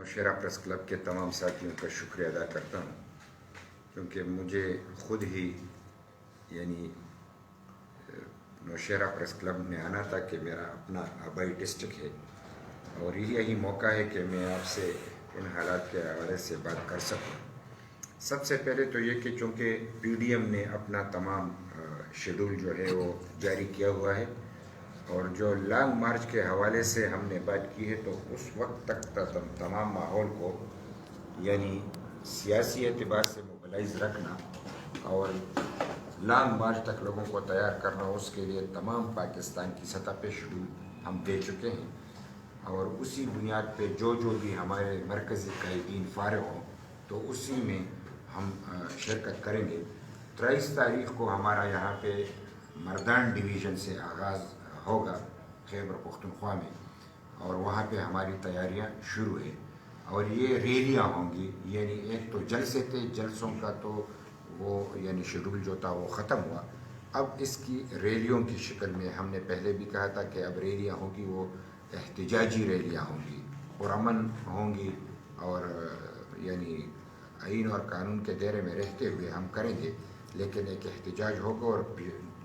Nowshera press club کے تمام ساتھیوں کا شکریہ ادا کرتا ہوں، کیونکہ مجھے خود ہی نوشہرہ پریس کلب میں آنا تھا کہ میرا اپنا آبائی ڈسٹرکٹ ہے، اور یہی موقع ہے کہ میں آپ سے ان حالات کے حوالے سے بات کر سکوں۔ سب سے پہلے تو یہ کہ چونکہ پی ڈی ایم نے اپنا تمام شیڈول جو ہے وہ جاری کیا ہوا ہے، اور جو لانگ مارچ کے حوالے سے ہم نے بات کی ہے، تو اس وقت تک تمام ماحول کو سیاسی اعتبار سے موبلائز رکھنا اور لانگ مارچ تک لوگوں کو تیار کرنا، اس کے لیے تمام پاکستان کی سطح پہ شیڈول ہم دے چکے ہیں، اور اسی بنیاد پہ جو بھی ہمارے مرکزی قائدین فارغ ہوں تو اسی میں ہم شرکت کریں گے۔ 23 تاریخ کو ہمارا یہاں پہ مردان ڈویژن سے آغاز ہوگا خیبر پختونخوا میں، اور وہاں پہ ہماری تیاریاں شروع ہیں، اور یہ ریلیاں ہوں گی۔ ایک تو جلسے تھے، جلسوں کا تو وہ شیڈول جو تھا وہ ختم ہوا، اب اس کی ریلیوں کی شکل میں ہم نے پہلے بھی کہا تھا کہ اب ریلیاں ہوں گی، وہ احتجاجی ریلیاں ہوں گی، پرامن ہوں گی، اور آئین اور قانون کے دائرے میں رہتے ہوئے ہم کریں گے، لیکن ایک احتجاج ہوگا، اور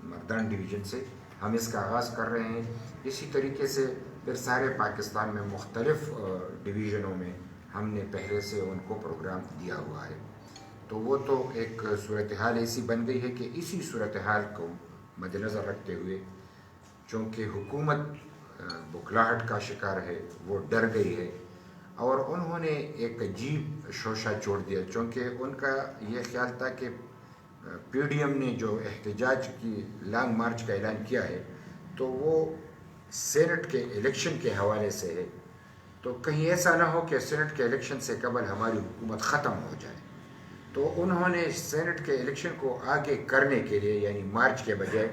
مردان ڈویژن سے ہم اس کا آغاز کر رہے ہیں۔ اسی طریقے سے پھر سارے پاکستان میں مختلف ڈویژنوں میں ہم نے پہلے سے ان کو پروگرام دیا ہوا ہے۔ تو وہ تو ایک صورتحال ایسی بن گئی ہے کہ اسی صورتحال کو مد نظر رکھتے ہوئے، چونکہ حکومت بکھلاہٹ کا شکار ہے، وہ ڈر گئی ہے، اور انہوں نے ایک عجیب شوشہ چھوڑ دیا، چونکہ ان کا یہ خیال تھا کہ پی ڈی ایم نے جو احتجاج کی لانگ مارچ کا اعلان کیا ہے تو وہ سینٹ کے الیکشن کے حوالے سے ہے، تو کہیں ایسا نہ ہو کہ سینٹ کے الیکشن سے قبل ہماری حکومت ختم ہو جائے۔ تو انہوں نے سینٹ کے الیکشن کو آگے کرنے کے لیے، مارچ کے بجائے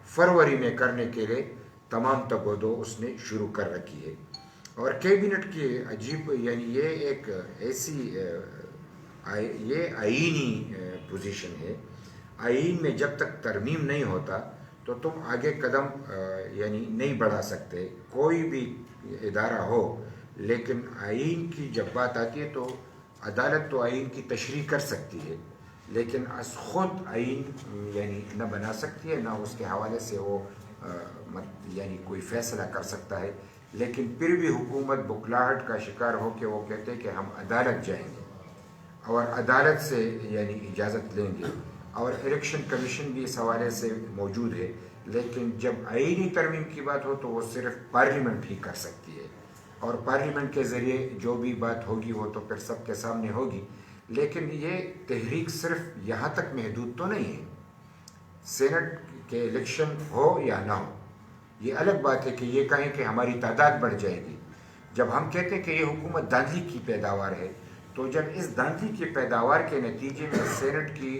فروری میں کرنے کے لیے تمام تگودو اس نے شروع کر رکھی ہے، اور کیبنٹ کی عجیب یہ ایک ایسی یہ آئینی پوزیشن ہے۔ آئین میں جب تک ترمیم نہیں ہوتا تو تم آگے قدم نہیں بڑھا سکتے، کوئی بھی ادارہ ہو، لیکن آئین کی جب بات آتی ہے تو عدالت تو آئین کی تشریح کر سکتی ہے، لیکن از خود آئین نہ بنا سکتی ہے، نہ اس کے حوالے سے وہ کوئی فیصلہ کر سکتا ہے۔ لیکن پھر بھی حکومت بکھلاہٹ کا شکار ہو کے وہ کہتے ہیں کہ ہم عدالت جائیں گے اور عدالت سے اجازت لیں گے، اور الیکشن کمیشن بھی اس حوالے سے موجود ہے، لیکن جب آئینی ترمیم کی بات ہو تو وہ صرف پارلیمنٹ ہی کر سکتی ہے، اور پارلیمنٹ کے ذریعے جو بھی بات ہوگی وہ تو پھر سب کے سامنے ہوگی۔ لیکن یہ تحریک صرف یہاں تک محدود تو نہیں ہے، سینٹ کے الیکشن ہو یا نہ ہو، یہ الگ بات ہے کہ یہ کہیں کہ ہماری تعداد بڑھ جائے گی۔ جب ہم کہتے ہیں کہ یہ حکومت دھاندلی کی پیداوار ہے، تو جب اس دھاندلی کی پیداوار کے نتیجے میں سینٹ کی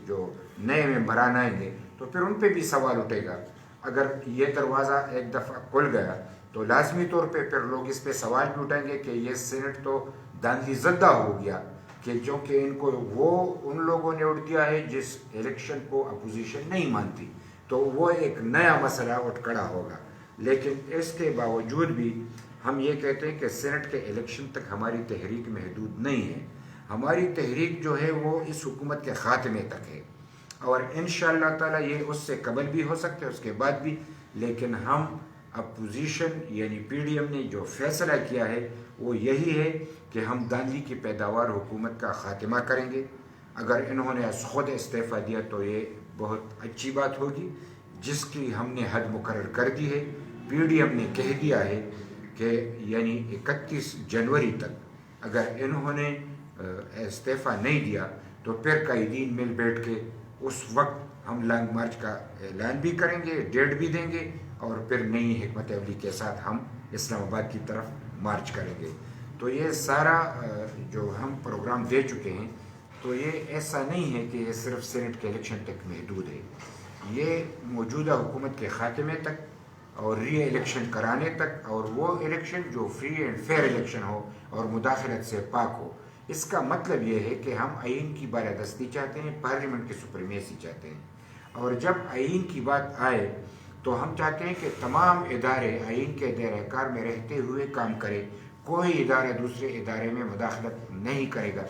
جو نئے ممبران آئیں گے تو پھر ان پہ بھی سوال اٹھے گا۔ اگر یہ دروازہ ایک دفعہ کھل گیا تو لازمی طور پہ پھر لوگ اس پہ سوال بھی اٹھائیں گے کہ یہ سینٹ تو دھاندلی زدہ ہو گیا، کہ چونکہ ان کو وہ ان لوگوں نے اٹھ دیا ہے جس الیکشن کو اپوزیشن نہیں مانتی، تو وہ ایک نیا مسئلہ اٹھ کھڑا ہوگا۔ لیکن اس کے باوجود بھی ہم یہ کہتے ہیں کہ سینٹ کے الیکشن تک ہماری تحریک محدود نہیں ہے، ہماری تحریک جو ہے وہ اس حکومت کے خاتمے تک ہے، اور انشاءاللہ تعالی یہ اس سے قبل بھی ہو سکتے اس کے بعد بھی، لیکن ہم اپوزیشن پی ڈی ایم نے جو فیصلہ کیا ہے وہ یہی ہے کہ ہم دھاندلی کی پیداوار حکومت کا خاتمہ کریں گے۔ اگر انہوں نے خود استعفیٰ دیا تو یہ بہت اچھی بات ہوگی، جس کی ہم نے حد مقرر کر دی ہے۔ پی ڈی ایم نے کہہ دیا ہے کہ 31 جنوری تک اگر انہوں نے استعفیٰ نہیں دیا تو پھر قائدین مل بیٹھ کے اس وقت ہم لانگ مارچ کا اعلان بھی کریں گے، ڈیٹ بھی دیں گے، اور پھر نئی حکمت عملی کے ساتھ ہم اسلام آباد کی طرف مارچ کریں گے۔ تو یہ سارا جو ہم پروگرام دے چکے ہیں، تو یہ ایسا نہیں ہے کہ یہ صرف سینٹ کے الیکشن تک محدود ہے، یہ موجودہ حکومت کے خاتمے تک اور ری الیکشن کرانے تک، اور وہ الیکشن جو فری اینڈ فیئر الیکشن ہو اور مداخلت سے پاک ہو۔ اس کا مطلب یہ ہے کہ ہم آئین کی بالادستی چاہتے ہیں، پارلیمنٹ کی سپریمیسی چاہتے ہیں، اور جب آئین کی بات آئے تو ہم چاہتے ہیں کہ تمام ادارے آئین کے دائرہ کار میں رہتے ہوئے کام کریں، کوئی ادارہ دوسرے ادارے میں مداخلت نہیں کرے گا.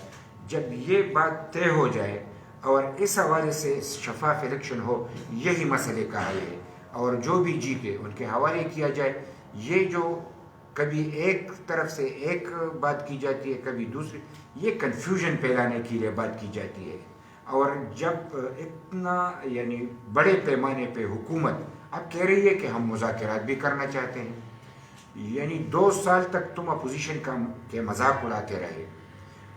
جب یہ بات طے ہو جائے اور اس حوالے سے شفاف الیکشن ہو، یہی مسئلے کا حل ہے. اور جو بھی جیتے ان کے حوالے کیا جائے. یہ جو کبھی ایک طرف سے ایک بات کی جاتی ہے، کبھی دوسری، یہ کنفیوژن پھیلانے کے لیے بات کی جاتی ہے. اور جب اتنا یعنی بڑے پیمانے پہ حکومت اب کہہ رہی ہے کہ ہم مذاکرات بھی کرنا چاہتے ہیں، یعنی 2 سال تک تم اپوزیشن کے مذاق اڑاتے رہے.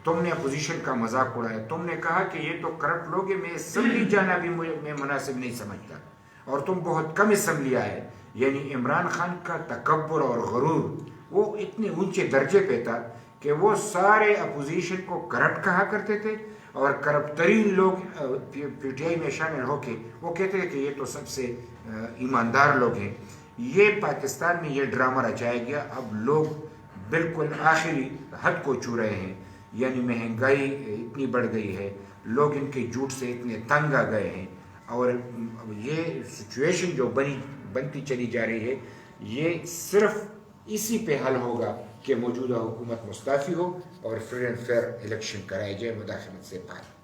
تم نے اپوزیشن کا مذاق اڑایا، تم نے کہا کہ یہ تو کرپٹ لوگ ہیں، میں اسمبلی جانا بھی میں مناسب نہیں سمجھتا، اور تم بہت کم اسمبلی آئے. یعنی عمران خان کا تکبر اور غرور وہ اتنے اونچے درجے پہ تھا کہ وہ سارے اپوزیشن کو کرپٹ کہا کرتے تھے، اور کرپٹ ترین لوگ پی ٹی آئی میں شامل ہو کے وہ کہتے ہیں کہ یہ تو سب سے ایماندار لوگ ہیں. یہ پاکستان میں یہ ڈرامہ رچایا گیا. اب لوگ بالکل آخری حد کو چھو رہے ہیں. یعنی مہنگائی اتنی بڑھ گئی ہے، لوگ ان کے جھوٹ سے اتنے تنگ آ گئے ہیں، اور یہ سچویشن جو بنتی چلی جا رہی ہے، یہ صرف اسی پہ حل ہوگا کہ موجودہ حکومت مستعفی ہو اور فری اینڈ فیئر الیکشن کرائے جائے مداخلت سے پہلے.